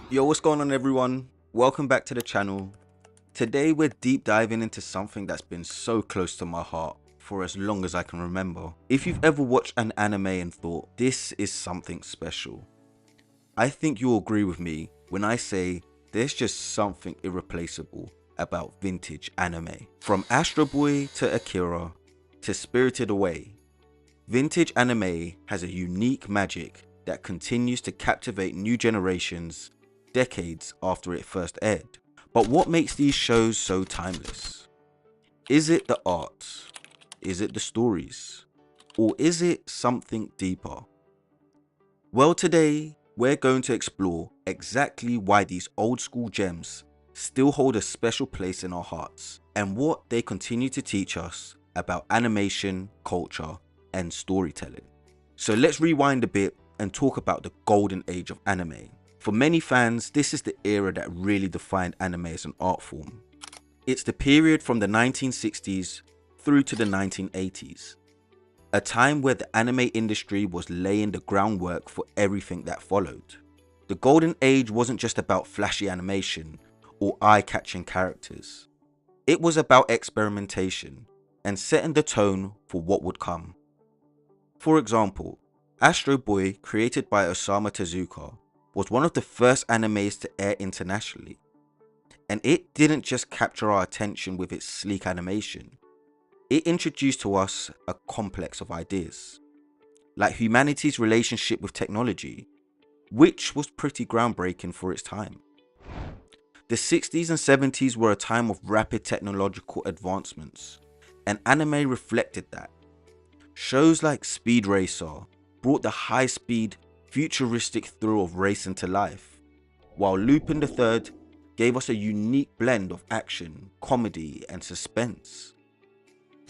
Yo, what's going on everyone? Welcome back to the channel. Today we're deep diving into something that's been so close to my heart for as long as I can remember. If you've ever watched an anime and thought, this is something special, I think you'll agree with me when I say there's just something irreplaceable about vintage anime. From Astro Boy to Akira to Spirited Away, vintage anime has a unique magic that continues to captivate new generations decades after it first aired. But what makes these shows so timeless? Is it the art? Is it the stories? Or is it something deeper? Well, today we're going to explore exactly why these old school gems still hold a special place in our hearts and what they continue to teach us about animation, culture, and storytelling. So let's rewind a bit and talk about the golden age of anime. For many fans, this is the era that really defined anime as an art form. It's the period from the 1960s through to the 1980s, a time where the anime industry was laying the groundwork for everything that followed. The golden age wasn't just about flashy animation or eye-catching characters. It was about experimentation and setting the tone for what would come. For example, Astro Boy, created by Osamu Tezuka, was one of the first animes to air internationally. And it didn't just capture our attention with its sleek animation, it introduced to us a complex of ideas, like humanity's relationship with technology, which was pretty groundbreaking for its time. The 60s and 70s were a time of rapid technological advancements, and anime reflected that. Shows like Speed Racer brought the high-speed, futuristic thrill of racing to life, while Lupin III gave us a unique blend of action, comedy, and suspense.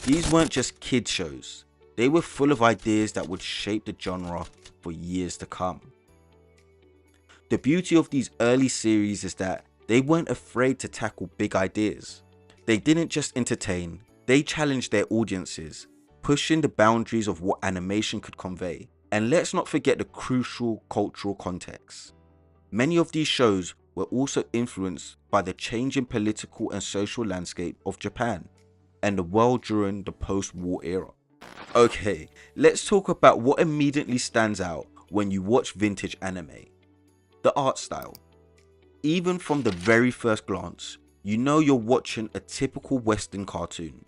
These weren't just kid shows, they were full of ideas that would shape the genre for years to come. The beauty of these early series is that they weren't afraid to tackle big ideas. They didn't just entertain, they challenged their audiences, pushing the boundaries of what animation could convey. And let's not forget the crucial cultural context. Many of these shows were also influenced by the changing political and social landscape of Japan and the world during the post-war era. Okay, let's talk about what immediately stands out when you watch vintage anime. The art style. Even from the very first glance, you know you're watching a typical Western cartoon.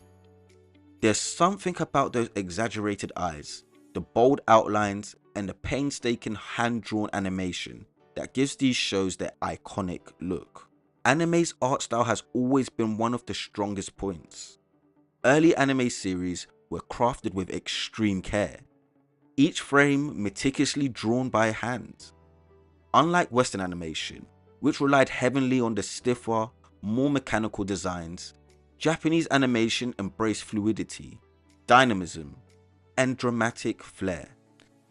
There's something about those exaggerated eyes, the bold outlines, and the painstaking hand-drawn animation that gives these shows their iconic look. Anime's art style has always been one of the strongest points. Early anime series were crafted with extreme care, each frame meticulously drawn by hand. Unlike Western animation, which relied heavily on the stiffer, more mechanical designs, Japanese animation embraced fluidity, dynamism, and dramatic flair.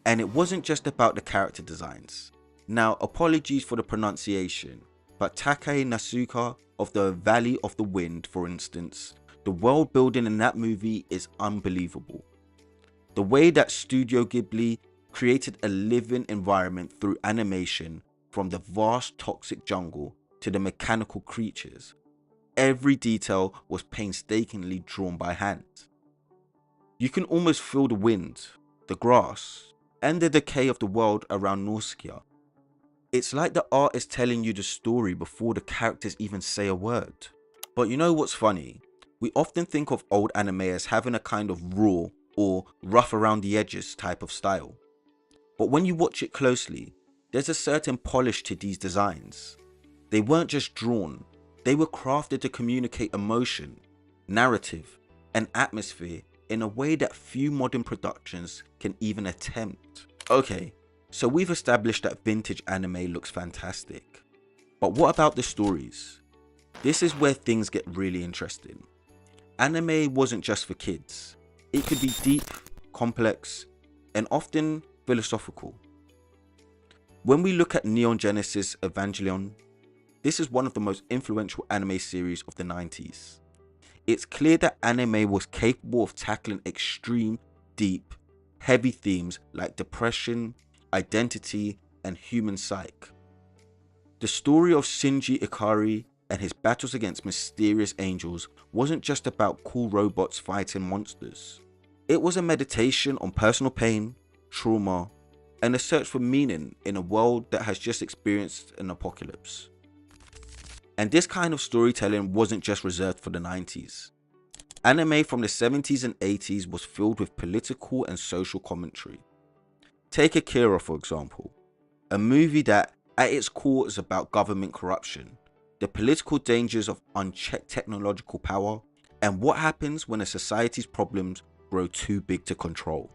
And it wasn't just about the character designs. Now, apologies for the pronunciation, but Take Nasuka of the Valley of the Wind, for instance, the world building in that movie is unbelievable. The way that Studio Ghibli created a living environment through animation, from the vast toxic jungle to the mechanical creatures, every detail was painstakingly drawn by hand. You can almost feel the wind, the grass, and the decay of the world around Nausicaa. It's like the art is telling you the story before the characters even say a word. But you know what's funny? We often think of old anime as having a kind of raw or rough around the edges type of style. But when you watch it closely, there's a certain polish to these designs. They weren't just drawn, they were crafted to communicate emotion, narrative, and atmosphere in a way that few modern productions can even attempt. Okay, so we've established that vintage anime looks fantastic. But what about the stories? This is where things get really interesting. Anime wasn't just for kids. It could be deep, complex, and often philosophical. When we look at Neon Genesis Evangelion, this is one of the most influential anime series of the 90s. It's clear that anime was capable of tackling extreme, deep, heavy themes like depression, identity, and human psyche. The story of Shinji Ikari and his battles against mysterious angels wasn't just about cool robots fighting monsters. It was a meditation on personal pain, trauma, and a search for meaning in a world that has just experienced an apocalypse. And this kind of storytelling wasn't just reserved for the 90s. Anime from the 70s and 80s was filled with political and social commentary. Take Akira for example, a movie that at its core is about government corruption, the political dangers of unchecked technological power, and what happens when a society's problems grow too big to control.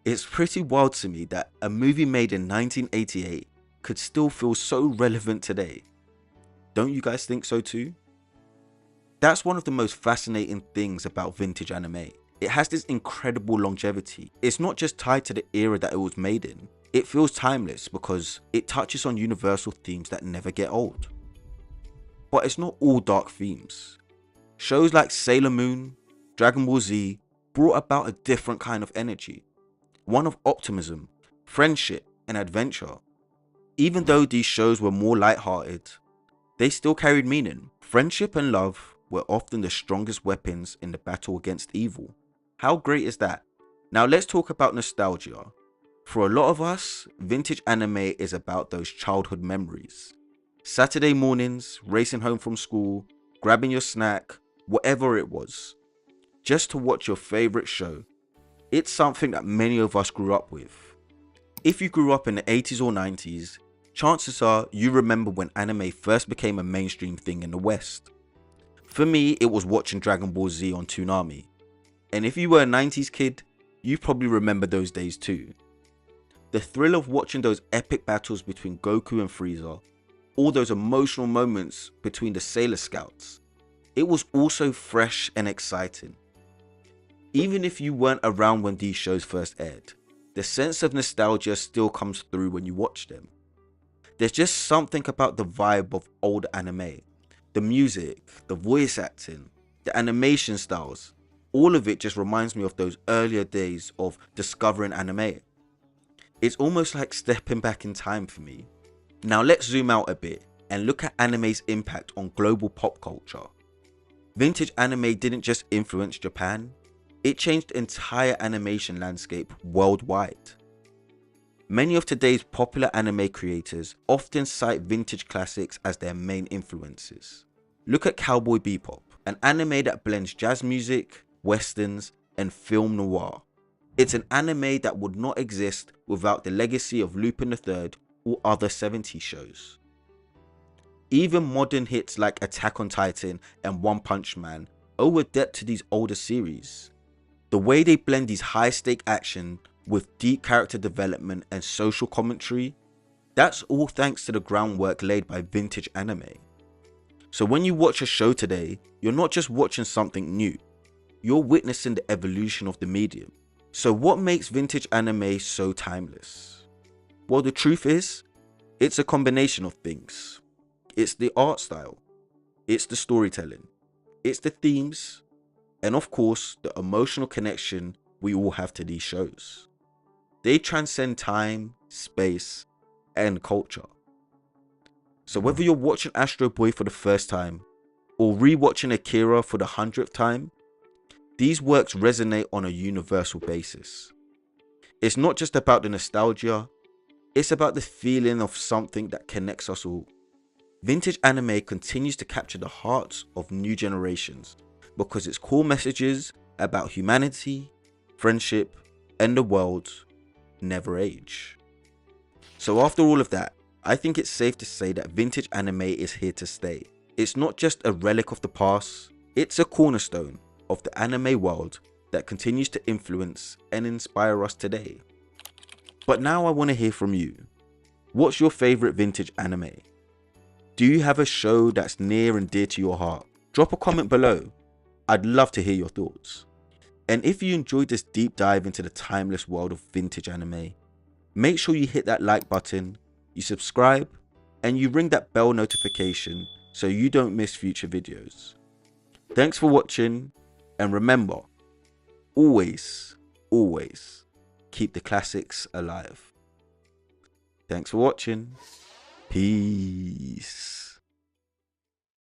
It's pretty wild to me that a movie made in 1988 could still feel so relevant today. Don't you guys think so too? That's one of the most fascinating things about vintage anime. It has this incredible longevity. It's not just tied to the era that it was made in. It feels timeless because it touches on universal themes that never get old. But it's not all dark themes. Shows like Sailor Moon, Dragon Ball Z brought about a different kind of energy. One of optimism, friendship, and adventure. Even though these shows were more lighthearted, they still carried meaning. Friendship and love were often the strongest weapons in the battle against evil. How great is that? Now let's talk about nostalgia. For a lot of us, vintage anime is about those childhood memories. Saturday mornings, racing home from school, grabbing your snack, whatever it was, just to watch your favorite show. It's something that many of us grew up with. If you grew up in the 80s or 90s, chances are you remember when anime first became a mainstream thing in the West. For me, it was watching Dragon Ball Z on Toonami. And if you were a 90s kid, you probably remember those days too. The thrill of watching those epic battles between Goku and Frieza, all those emotional moments between the Sailor Scouts, it was also fresh and exciting. Even if you weren't around when these shows first aired, the sense of nostalgia still comes through when you watch them. There's just something about the vibe of old anime. The music, the voice acting, the animation styles, all of it just reminds me of those earlier days of discovering anime. It's almost like stepping back in time for me. Now let's zoom out a bit and look at anime's impact on global pop culture. Vintage anime didn't just influence Japan, it changed the entire animation landscape worldwide. Many of today's popular anime creators often cite vintage classics as their main influences. Look at Cowboy Bebop, an anime that blends jazz music, westerns, and film noir. It's an anime that would not exist without the legacy of Lupin III or other 70s shows. Even modern hits like Attack on Titan and One Punch Man owe a debt to these older series. The way they blend these high-stake action with deep character development and social commentary, that's all thanks to the groundwork laid by vintage anime. So when you watch a show today, you're not just watching something new, you're witnessing the evolution of the medium. So what makes vintage anime so timeless? Well, the truth is, it's a combination of things. It's the art style, it's the storytelling, it's the themes, and of course, the emotional connection we all have to these shows. They transcend time, space, and culture. So whether you're watching Astro Boy for the first time, or rewatching Akira for the 100th time, these works resonate on a universal basis. It's not just about the nostalgia, it's about the feeling of something that connects us all. Vintage anime continues to capture the hearts of new generations because its core messages about humanity, friendship, and the world never age. So after all of that, I think it's safe to say that vintage anime is here to stay. It's not just a relic of the past, it's a cornerstone of the anime world that continues to influence and inspire us today. But now I want to hear from you. What's your favorite vintage anime? Do you have a show that's near and dear to your heart? Drop a comment below. I'd love to hear your thoughts. And if you enjoyed this deep dive into the timeless world of vintage anime, make sure you hit that like button, you subscribe, and you ring that bell notification so you don't miss future videos. Thanks for watching, and remember, always keep the classics alive. Thanks for watching. Peace.